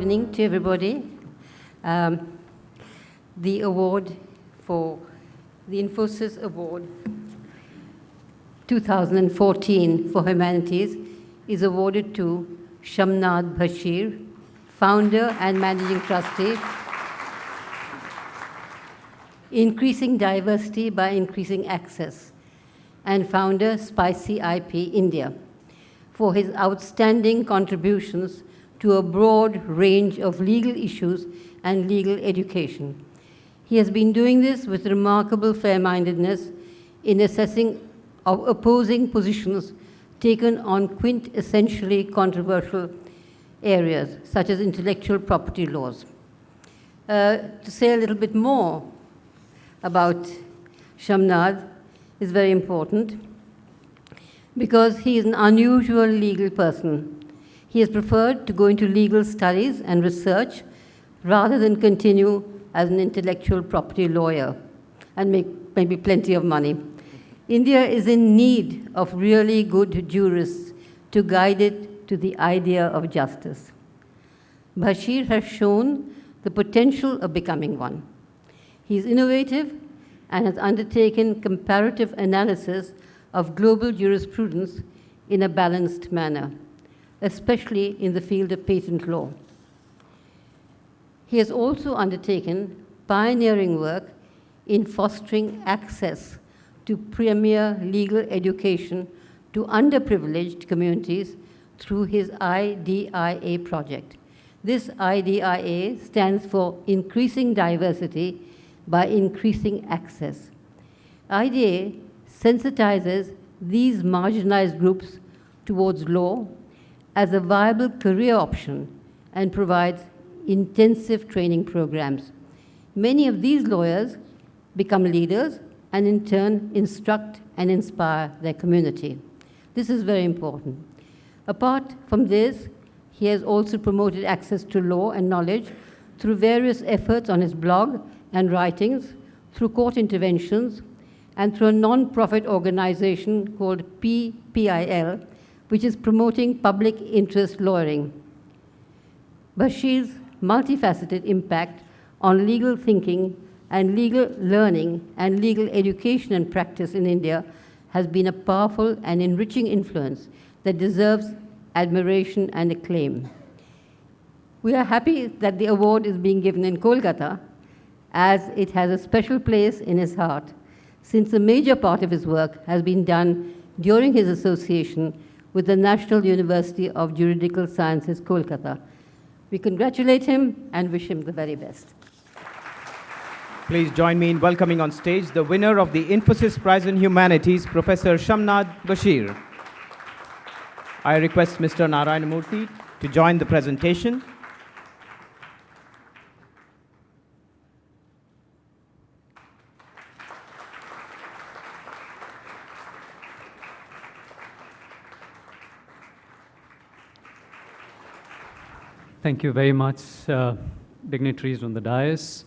evening to everybody. The award for the Infosys Award 2014 for Humanities is awarded to Shamnad Basheer, founder and managing trustee, Increasing Diversity by Increasing Access, and founder Spicy IP India, for his outstanding contributions to a broad range of legal issues and legal education. He has been doing this with remarkable fair-mindedness in assessing of opposing positions taken on quintessentially controversial areas, such as intellectual property laws. To say a little bit more about Shamnad is very important because he is an unusual legal person. He has preferred to go into legal studies and research rather than continue as an intellectual property lawyer and make maybe plenty of money. India is in need of really good jurists to guide it to the idea of justice. Basheer has shown the potential of becoming one. He is innovative and has undertaken comparative analysis of global jurisprudence in a balanced manner, especially in the field of patent law. He has also undertaken pioneering work in fostering access to premier legal education to underprivileged communities through his IDIA project. This IDIA stands for Increasing Diversity by Increasing Access. IDIA sensitizes these marginalized groups towards law as a viable career option and provides intensive training programs. Many of these lawyers become leaders and in turn instruct and inspire their community. This is very important. Apart from this, he has also promoted access to law and knowledge through various efforts on his blog and writings, through court interventions, and through a non-profit organization called PPIL, which is promoting public interest lawyering. Basheer's multifaceted impact on legal thinking and legal learning and legal education and practice in India has been a powerful and enriching influence that deserves admiration and acclaim. We are happy that the award is being given in Kolkata, as it has a special place in his heart, since a major part of his work has been done during his association with the National University of Juridical Sciences, Kolkata. We congratulate him and wish him the very best. Please join me in welcoming on stage the winner of the Infosys Prize in Humanities, Professor Shamnad Basheer. I request Mr. Narayanamurthy to join the presentation. Thank you very much, dignitaries on the dais,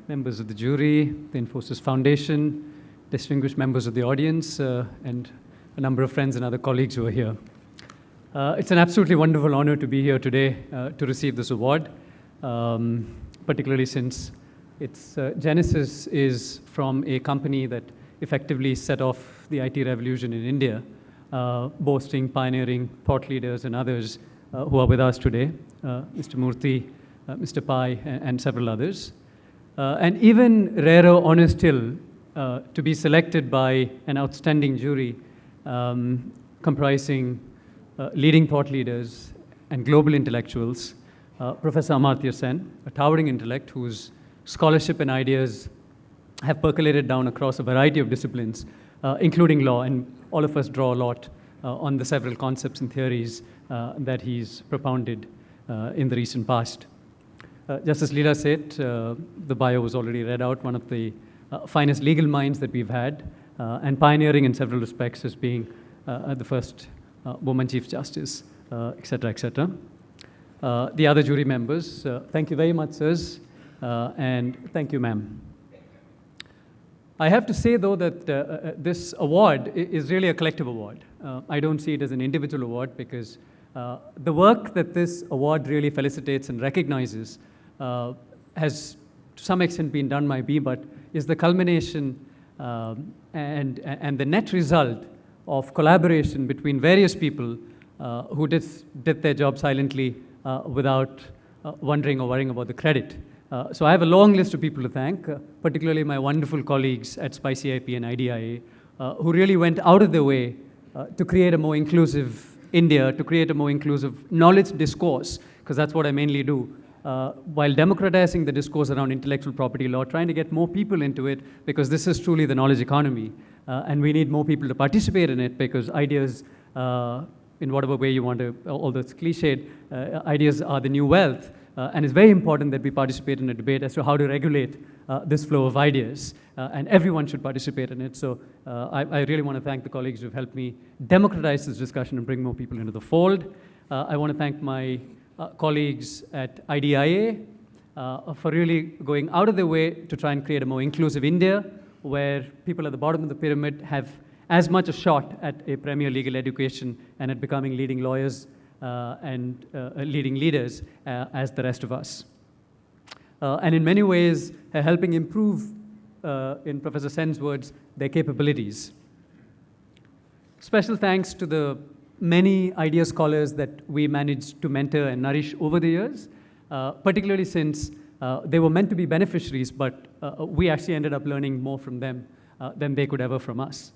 members of the jury, the Infosys Foundation, distinguished members of the audience, and a number of friends and other colleagues who are here. It's an absolutely wonderful honor to be here today to receive this award, particularly since its genesis is from a company that effectively set off the IT revolution in India, boasting pioneering thought leaders and others who are with us today, Mr. Murthy, Mr. Pai, and several others. And even rarer honor still, to be selected by an outstanding jury comprising leading thought leaders and global intellectuals, Professor Amartya Sen, a towering intellect whose scholarship and ideas have percolated down across a variety of disciplines, including law, and all of us draw a lot on the several concepts and theories that he's propounded in the recent past. Justice Leila Seth, the bio was already read out, one of the finest legal minds that we've had, and pioneering in several respects as being the first woman Chief Justice, et cetera, et cetera. The other jury members, thank you very much, sirs, and thank you, ma'am. I have to say, though, that this award is really a collective award. I don't see it as an individual award because The work that this award really felicitates and recognizes has to some extent been done by me, but is the culmination and the net result of collaboration between various people who did their job silently without wondering or worrying about the credit. So I have a long list of people to thank, particularly my wonderful colleagues at SPICE-IP and IDIA, who really went out of their way to create a more inclusive India, to create a more inclusive knowledge discourse, because that's what I mainly do, while democratizing the discourse around intellectual property law, trying to get more people into it, because this is truly the knowledge economy, and we need more people to participate in it, because ideas, in whatever way you want to, although it's cliched, ideas are the new wealth, and it's very important that we participate in a debate as to how to regulate this flow of ideas, and everyone should participate in it. So I really want to thank the colleagues who've helped me democratize this discussion and bring more people into the fold. I want to thank my colleagues at IDIA for really going out of their way to try and create a more inclusive India, where people at the bottom of the pyramid have as much a shot at a premier legal education and at becoming leading lawyers and leading leaders as the rest of us. And in many ways, helping improve, in Professor Sen's words, their capabilities. Special thanks to the many idea scholars that we managed to mentor and nourish over the years, particularly since they were meant to be beneficiaries, but we actually ended up learning more from them than they could ever from us.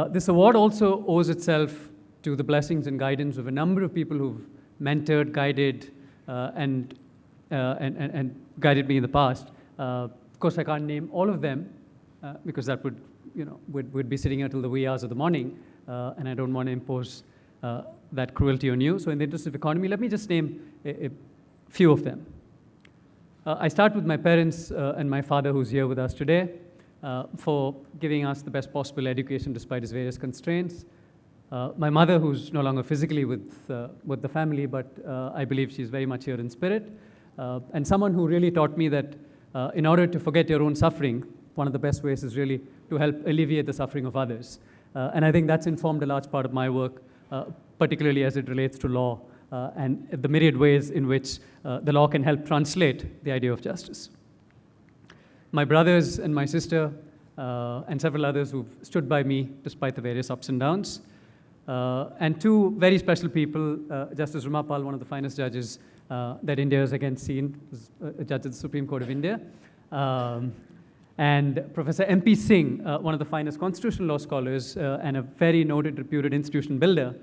This award also owes itself to the blessings and guidance of a number of people who've mentored, guided, and guided me in the past. Of course, I can't name all of them because that would, we'd be sitting here till the wee hours of the morning, and I don't want to impose that cruelty on you. So in the interest of economy, let me just name a few of them. I start with my parents and my father, who's here with us today, for giving us the best possible education despite his various constraints. My mother, who's no longer physically with the family, but I believe she's very much here in spirit. And someone who really taught me that in order to forget your own suffering, one of the best ways is really to help alleviate the suffering of others. And I think that's informed a large part of my work, particularly as it relates to law and the myriad ways in which the law can help translate the idea of justice. My brothers and my sister and several others who've stood by me despite the various ups and downs. And two very special people, Justice Ramapal, one of the finest judges that India has again seen, a judge at the Supreme Court of India, and Professor M.P. Singh, one of the finest constitutional law scholars and a very noted, reputed institution builder,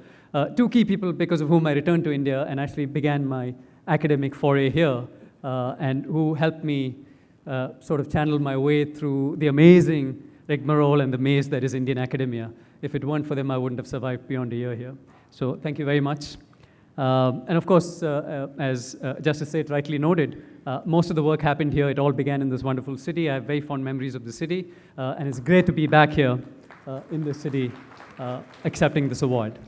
two key people because of whom I returned to India and actually began my academic foray here, and who helped me sort of channel my way through the amazing rigmarole and the maze that is Indian academia. If it weren't for them, I wouldn't have survived beyond a year here. So thank you very much. And of course, as Justice Seth rightly noted, most of the work happened here. It all began in this wonderful city. I have very fond memories of the city, and it's great to be back here in this city accepting this award.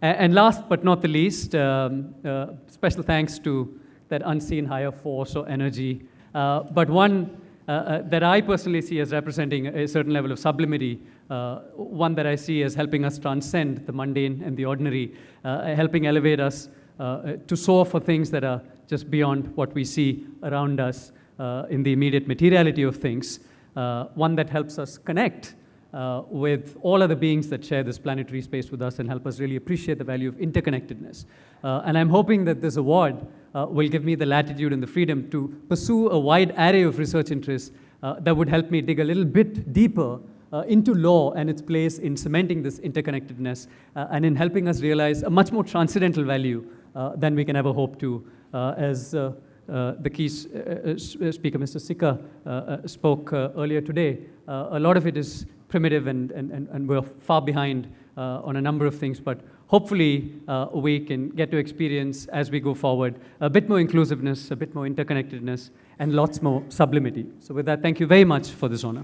And last but not the least, special thanks to that unseen higher force or energy, but one that I personally see as representing a certain level of sublimity, one that I see as helping us transcend the mundane and the ordinary, helping elevate us to soar for things that are just beyond what we see around us in the immediate materiality of things, one that helps us connect with all other beings that share this planetary space with us and help us really appreciate the value of interconnectedness. And I'm hoping that this award will give me the latitude and the freedom to pursue a wide array of research interests that would help me dig a little bit deeper into law and its place in cementing this interconnectedness and in helping us realize a much more transcendental value than we can ever hope to. As the key speaker, Mr. Sikka, spoke earlier today, a lot of it is primitive and we're far behind on a number of things, but hopefully we can get to experience as we go forward a bit more inclusiveness, a bit more interconnectedness, and lots more sublimity. So with that, thank you very much for this honor.